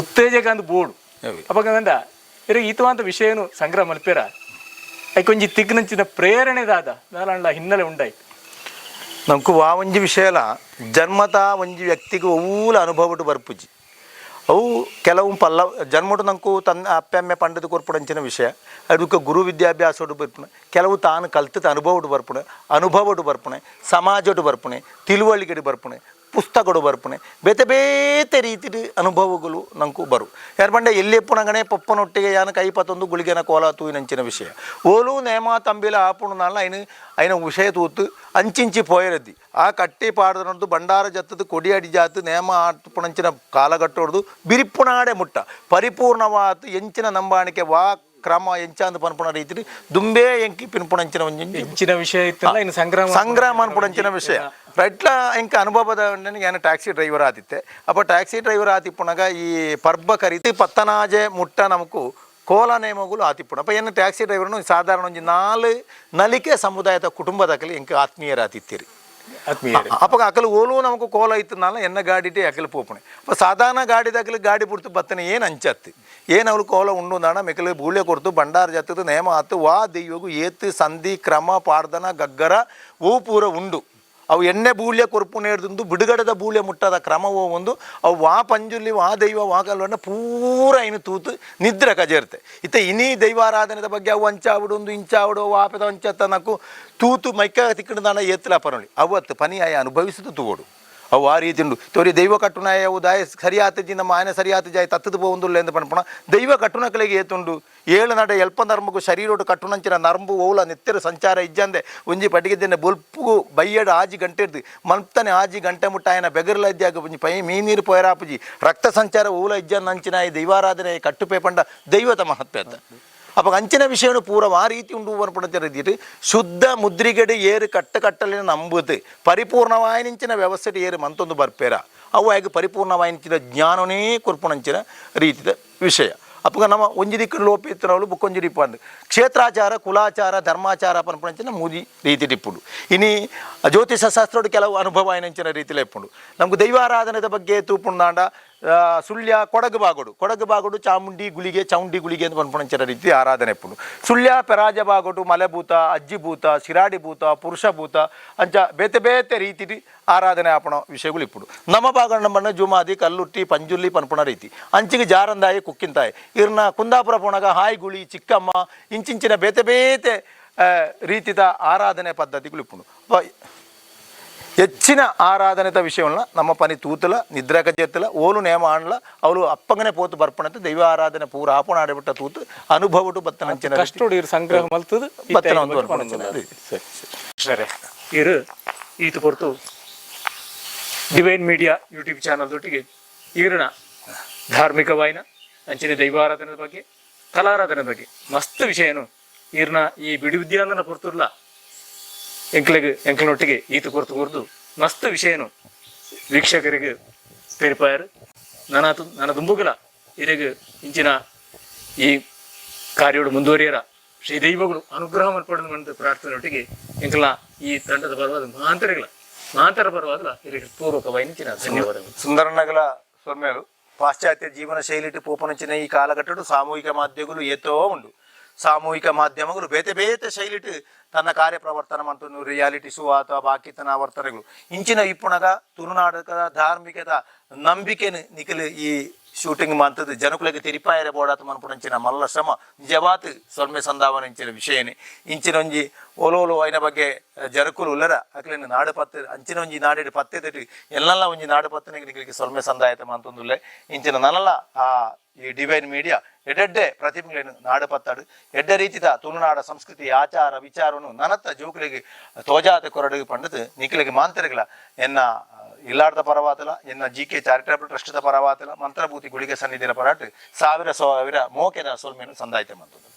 ಉತ್ತೇಜಕ ಅಂದ್ ಬೋಡು ಅಪ್ಪಗಂದ ಇರ ಈತವಂತ ವಿಷಯನು ಸಂಗ್ರಹ ಮಲ್ಪೇರ ಐಕೊಂಜಿ ತಿಗ್ನಂಚಿನ ಪ್ರೇರಣೆ ದಾದ ದಾಲ ಹಿನ್ನೆಲೆ ಉಂಡಾಯ್ತು ನಮ್ಕು ಆ ಒಂಜಿ ವಿಷಯಲ ಜನ್ಮತ ಒಂಜಿ ವ್ಯಕ್ತಿಗೆ ಊಲ ಅನುಭವಟ್ಟು ಬರ್ಪುಜಿ ಅವು ಕೆಲವು ಪಲ್ಲ ಜನ್ಮಡು ನಂಕು ತನ್ನ ಅಪ್ಪೆಮ್ಮೆ ಪಂಡದ ಕೊರ್ಪುಡಂಚಿನ ವಿಷಯ ಅದಕ್ಕೆ ಗುರು ವಿದ್ಯಾಭ್ಯಾಸೋಡು ಬರ್ಪುಣೆ ಕೆಲವು ತಾನು ಕಲ್ತದ ಅನುಭವಡು ಬರ್ಪುಣೆ ಅನುಭವಡು ಬರ್ಪುಣೆ ಸಮಾಜಡು ಬರ್ಪುಣೆ ತಿಳುವಳಿಗೆಡು ಬರ್ಪುಣೆ ಪುಸ್ತಕಗಳು ಬರ್ಪುಣೆ ಬೇತೆ ಬೇತೆ ರೀತಿ ಅನುಭವಗಳು ನಂಕು ಬರು ಯಾರು ಬಂಡೆ ಎಲ್ಲಿ ಪುಣಗಣೆ ಪಪ್ಪನೊಟ್ಟಿಗೆ ಯಾನ ಕೈಪತ್ತೊಂದು ಗುಳಿಗೆನ ಕೋಲ ತೂಯಿನಂಚಿನ ವಿಷಯ ಓಲು ನೇಮ ತಂಬಿಲ ಆಪುಣನಾಲ అయిన ವಿಷಯ ತೂತು ಅಂಚಿಂಚಿ ಪೋಯರದ್ದಿ ಆ ಕಟ್ಟಿ ಪಾಡ್ದನದ್ದು ಬಂಡಾರ ಜತ್ತದು ಕೊಡಿ ಅಡಿ ಜಾತು ನೇಮ ಆಪುಣಂಚಿನ ಕಾಲಗಟ್ಟೋಡ್ದು ಬಿರಿಪ್ಪುಣಾಡೆ ಮುಟ್ಟ ಪರಿಪೂರ್ಣವಾದ ಎಂಚಿನ ನಂಬಾಣಿಕೆ ವಾ ಕ್ರಮ ಎಂಚಾಂದು ಪನ್ಪುಣ ರೀತಿ ದುಂಬೇ ಎಂಕಿ ಪಿನ್ಪುಣಂಚಿನ ಒಂಜಿ ಹೆಚ್ಚಿನ ವಿಷಯ ಇತ್ತಲ್ಲ ಇನ್ನು ಸಂಗ್ರಾಮ ಅನ್ಪುಣಂಚಿನ ವಿಷಯ ರೈಟ್ಲ ಎಂಕ ಅನುಭವದ ನಾನು ಟ್ಯಾಕ್ಸಿ ಡ್ರೈವರ್ ಆತಿತ್ತೆ ಅಪ್ಪ ಟ್ಯಾಕ್ಸಿ ಡ್ರೈವರ್ ಆತಿಪ್ಪುಣಗ ಈ ಪರ್ಬ ಕರಿತಿ ಪತ್ತನಾಜೆ ಮುಟ್ಟ ನಮಕು ಕೋಲ ನೇಮಗಳು ಆತಿಪ್ಪುಣ ಅಪ್ಪ ಏನು ಟ್ಯಾಕ್ಸಿ ಡ್ರೈವರ್ನು ಸಾಧಾರಣ ಒಂಜಿ 4 ನಲಿಕೆ ಸಮುದಾಯದ ಕುಟುಂಬದಕಲಿ ಎಂಕ ಆತ್ಮೀಯರಾತಿತ್ತೀರಿ ಅಪ್ಪ ಅಕಲು ಓಲು ನಮಕು ಕೋಲ ಇತ್ತನಾಲ ಎನ್ನ ಗಾಡಿಟೆ ಅಕಲು ಪೋಪಣೆ ಅಪ್ಪ ಸಾಧಾರಣ ಗಾಡಿದಾಗಲಿ ಗಾಡಿ ಬಿಡ್ತು ಬತ್ತನೆ ಏನು ಅಂಚತ್ತು ಏನು ಅವಳು ಕೋಲ ಉಂಡು ನಾಣ ಮೆಕಲು ಬೂಳ್ಯ ಕೊಡ್ತು ಬಂಡಾರ ಜತ್ತದು ನೇಮ ಆತು ವಾ ದೆಯ್ಯೋಗು ಏತು ಸಂಧಿ ಕ್ರಮ ಪಾಡ್ದನ ಗಗ್ಗರ ಓ ಪೂರ ಉಂಡು ಅವು ಎಣ್ಣೆ ಬೂಳ್ಯ ಕೊರ್ಪು ನೇಡ್ದು ಬಿಡುಗಡೆದ ಬೂಳ್ಯ ಮುಟ್ಟದ ಕ್ರಮವೋ ಒಂದು ಅವು ವಾ ಪಂಜುಲಿ ವಾ ದೈವ ವಾ ಕಲ್ವಣ್ಣ ಪೂರ ಇನ್ನು ತೂತು ನಿದ್ರೆ ಕಜೇರ್ತೆ ಇತ್ತೆ ಇನಿ ದೈವಾರಾಧನೆದ ಬಗ್ಗೆ ಅವು ಅಂಚಾವಿಡೊಂದು ಇಂಚಾವಿಡೋ ವಾಪದ ಅಂಚತ್ತ ನಕ್ಕು ತೂತು ಮೈಕ ತಿಕ್ಕಡದಾನ ಏತ್ತಲ ಪರಳಿ ಅವತ್ತು ಪನಿಯಾಯ ಅನುಭವಿಸಿದು ತೂಗೋಡು ಅವು ಆ ರೀತಿ ಉಂಡು ತೋರಿ ದೈವ ಕಟ್ಟುನಾಯ ಅವು ದಾಯ ಸರಿಯಾತಜಿ ನಮ್ಮ ಆಯನ ಸರಿಯಾತ ಜಾಯ್ ತತ್ತದು ಪೋಂದುಲ್ಲ ಎಂದು ಪನ್ಪಣ ದೈವ ಕಟ್ಟುನಕಲಿಗೆ ಏತುಂಡು 7 ನಡೆ ಎಲ್ಪ ನರ್ಮಗು ಶರೀರೋಡು ಕಟ್ಟುನಂಚಿನ ನರ್ಮು ಓಲ ನೆತ್ತೆರು ಸಂಚಾರ ಇಜ್ಜಂದೆ ಒಂಜಿ ಪಟಿಗೆದ್ದೇನೆ ಬೊಲ್ಪು ಬೈಯಡ ಆಜಿ ಗಂಟೆ ಇರ್ದು ಮಲ್ತನೆ ಆಜಿ ಗಂಟೆ ಮುಟ್ಟ ಆಯನ ಬೆಗರ್ಲ ಇದ್ದಾಗ ಒಂಜಿ ಪೈ ಮೀನೀರು ಪೋಯರಾಪುಜಿ ರಕ್ತ ಸಂಚಾರ ಓಲ ಇಜ್ಜನ್ ಅಂಚಿನ ಈ ದೈವಾರಾಧನೆ ಕಟ್ಟುಪೇ ಪಂಡ ದೈವದ ಮಹತ್ವ ಅಂತ ಅಪ್ಪ ಅಂಚಿನ ವಿಷಯವನ್ನು ಪೂರ ಆ ರೀತಿ ಉಂಡು ಪಡ್ತಿದ್ದೀರಿ ಶುದ್ಧ ಮುದ್ರಿಗಡೆ ಏರು ಕಟ್ಟಲಿನ ನಂಬುದು ಪರಿಪೂರ್ಣವಾಯಿನಿಂಚಿನ ವ್ಯವಸ್ಥೆ ಏರು ಮಂತೊಂದು ಬರ್ಪೇರ ಅವು ಹೇಗೆ ಪರಿಪೂರ್ಣವಾಯಿನಿಂಚಿನ ಜ್ಞಾನನೇ ಕೊರ್ಪುಣಂಚಿನ ರೀತಿಯ ವಿಷಯ ಅಪ್ಪಗ ನಮ್ಮ ಒಂಜಿ ದಿಕ್ಕು ಲೋಪಿತ್ರವಳು ಬುಕ್ಕೊಂಜಿ ಡಿಪ್ಪಂದು ಕ್ಷೇತ್ರಾಚಾರ ಕುಲಾಚಾರ ಧರ್ಮಾಚಾರ ಪನ್ಪುಣಂಚಿನ ಮೂಜಿ ರೀತಿ ಡಿಪ್ಪುಂಡು ಇನಿ ಜ್ಯೋತಿಷ ಶಾಸ್ತ್ರೋಡು ಕೆಲವು ಅನುಭವ ಆಯ್ನಂಚಿನ ರೀತಿಯಲ್ಲಿ ಇಪ್ಪುಂಡು ನಮಗೂ ದೈವಾರಾಧನೆದ ಬಗ್ಗೆ ತೂಪುಂಡಾಂಡ ಸುಳ್ಯ ಕೊಡಗು ಬಾಗೋಡು ಚಾಮುಂಡಿ ಗುಳಿಗೆ ಚೌಂಡಿ ಗುಳಿಗೆ ಅಂತ ಪನ್ಪುಣಂಚಿನ ರೀತಿ ಆರಾಧನೆ ಇಪ್ಪುಂಡು ಸುಳ್ಯ ಪೆರಾಜ ಬಾಗೋಡು ಮಲೆಭೂತ ಅಜ್ಜಿಭೂತ ಶಿರಾಡಿ ಭೂತ ಪುರುಷಭೂತ ಅಂಚ ಬೇತೆ ಬೇತೆ ರೀತಿ ಆರಾಧನೆ ಆಪಣ ವಿಷಯಗಳು ಇಪ್ಪುಡು ನಮ್ಮ ಬಾಗಣ್ಣ ಬಣ್ಣ ಜುಮಾದಿ ಕಲ್ಲುಟ್ಟಿ ಪಂಜುಲ್ಲಿ ಪನ್ಪುಣ ರೀತಿ ಅಂಚಿಗೆ ಜಾರಂದಾಯಿ ಕುಕ್ಕಿಂತಾಯಿ ಇರ್ನ ಕುಂದಾಪುರ ಪುಣಗ ಹಾಯ್ ಗುಳಿ ಚಿಕ್ಕಮ್ಮ ಇಂಚಿಂಚಿನ ಬೇತೆ ಬೇತೆ ರೀತಿದ ಆರಾಧನೆ ಪದ್ಧತಿಗಳು ಇಪ್ಪುಂಡು ಹೆಚ್ಚಿನ ಆರಾಧನೆದ ವಿಷಯವನ್ನ ನಮ್ಮ ಪನಿ ತೂತಲ ನಿದ್ರಾ ಕಜೆತ್ತಲ ಓಲು ನೇಮ ಆಣ್ಲ ಅವಳು ಅಪ್ಪಗನೆ ಪೋತು ಬರ್ಪಣತೆ ದೈವ ಆರಾಧನೆ ಪೂರ ಆಪಣ ಆಡಿಬಿಟ್ಟ ತೂತು ಅನುಭವಡು ಬತ್ತನಂಚಿನ ಕಷ್ಟೋಡಿ ಸಂಗ್ರಹ ಮಲ್ತದು ಬತ್ತನ ಒಂದು ಬರ್ಪಣಂಚಿನ ಸರಿ ಇರು ಈತು ಕೊರ್ತು ಡಿವೈನ್ ಮೀಡಿಯಾ ಯೂಟ್ಯೂಬ್ ಚಾನಲ್ ದೊಟ್ಟಿಗೆ ಈರಿನ ಧಾರ್ಮಿಕವಾಯಿನ ಅಂಚಿನ ದೈವಾರಾಧನೆ ಬಗ್ಗೆ ಕಲಾರಾಧನೆ ಬಗ್ಗೆ ಮಸ್ತ್ ವಿಷಯನು ಈರ್ನ ಈ ಬಿಡಿ ವಿದ್ಯಾಂಗನ ಕೊರ್ತುರ್ಲ ಎಂಕ್ಲನೊಟ್ಟಿಗೆ ಈತು ಕೊರ್ತು ಮಸ್ತ್ ವಿಷಯನು ವೀಕ್ಷಕರಿಗೆ ಪೇರಿಪಾಯರು ನನ್ನ ದುಂಬುಗಲ ಇರೆಗೆ ಇಂಚಿನ ಈ ಕಾರ್ಯೋಡು ಮುಂದುವರಿಯರ ಶ್ರೀ ದೈವಗಳು ಅನುಗ್ರಹ ಮಲ್ಪಡದು ಪ್ರಾರ್ಥನೆಯೊಟ್ಟಿಗೆ ಎಂಕ್ಲ ಈ ತಂಡದ ಪರವಾದ ಮಹಾಂತರ ಪರವಾದ ಇರಿಗೆ ಪೂರ್ವಕವಾಯಿನ ಧನ್ಯವಾದಗಳು ಸುಂದರನಗಲ ಸೊಮ್ಮೆಲು ಪಾಶ್ಚಾತ್ಯ ಜೀವನ ಶೈಲಿ ಪೋಪನಂಚಿನ ಈ ಕಾಲಘಟ್ಟಡು ಸಾಮೂಹಿಕ ಮಾಧ್ಯಮಗಳು ಏತೋ ಉಂಡು ಸಾಮೂಹಿಕ ಮಾಧ್ಯಮಗಳು ಬೇತೆ ಬೇತೆ ಶೈಲಿಟ್ಟು ತನ್ನ ಕಾರ್ಯಪ್ರವರ್ತನ ಮಂತು ರಿಯಾಲಿಟಿ ಶೋ ಅಥವಾ ಬಾಕಿತನ ವರ್ತನೆಗಳು ಇಂಚಿನ ಇಪ್ಪುಣಗ ತುಳುನಾಡಕದ ಧಾರ್ಮಿಕದ ನಂಬಿಕೆನು ನಿಖಲು ಈ ಶೂಟಿಂಗ್ ಮಂತದ್ದು ಜನಕುಲಗೆ ತಿರಿಪಾಯರೆ ಬೋಡಾತ ಮನ್ಪುಣಂಚಿನ ಮಲ್ಲ ಶ್ರಮ ನಿಜವಾತ್ ಸೊಲ್ಮೆ ಸಂಧಾವನ ಇಂಚಿನ ವಿಷಯನೇ ಇಂಚಿನೊಂಜಿ ಓಲೋಲು ಐನ ಬಗ್ಗೆ ಜರಕುಲು ಉಲ್ಲರ ಅಕ್ಲೇನು ನಾಡು ಪತ್ತೆ ಅಂಚಿನ ಒಂಜಿ ನಾಡಿಡು ಪತ್ತೆ ತಟ್ಟಿ ಎಲ್ಲೆಲ್ಲ ಒಂಜಿ ನಾಡು ಪತ್ತನಿಗೆ ನಿಖಲಿಗೆ ಸೊಲ್ಮೆ ಸಂದಾಯತ ಮಂತೊಂದುಲ್ಲೆ ಇಂಚಿನ ನನ್ನಲ್ಲ ಆ ಈ ಡಿವೈನ್ ಮೀಡಿಯಾ ಎಡೆಡ್ಡೆ ಪ್ರತಿಭೆಗಳನ್ನು ನಾಡು ಪತ್ತಾಡು ಎಡ್ಡೆ ರೀತಿದ ತುಳುನಾಡ ಸಂಸ್ಕೃತಿ ಆಚಾರ ವಿಚಾರವನ್ನು ನನತ್ತ ಜೋಕುಲಿಗೆ ತೋಜಾತ ಕೊರಡು ಪಂಡದು ನಿಖಲಿಗೆ ಮಾಂತರಿಗಳ ಎನ್ನ ಇಲ್ಲಾರ್ದ ಪರವಾತಲ ಎನ್ನ GK ಚಾರಿಟಬಲ್ ಟ್ರಸ್ಟ್ದ ಪರವಾತಲ ಮಂತ್ರಭೂತಿ ಗುಳಿಗೆ ಸನ್ನಿಧಿನ ಪರಾಟ್ ಸಾವಿರ ಮೋಕೆದ ಸೊಲ್ಮೆಯನ್ನು ಸಂದಾಯಿತ ಮಂತದ್ದು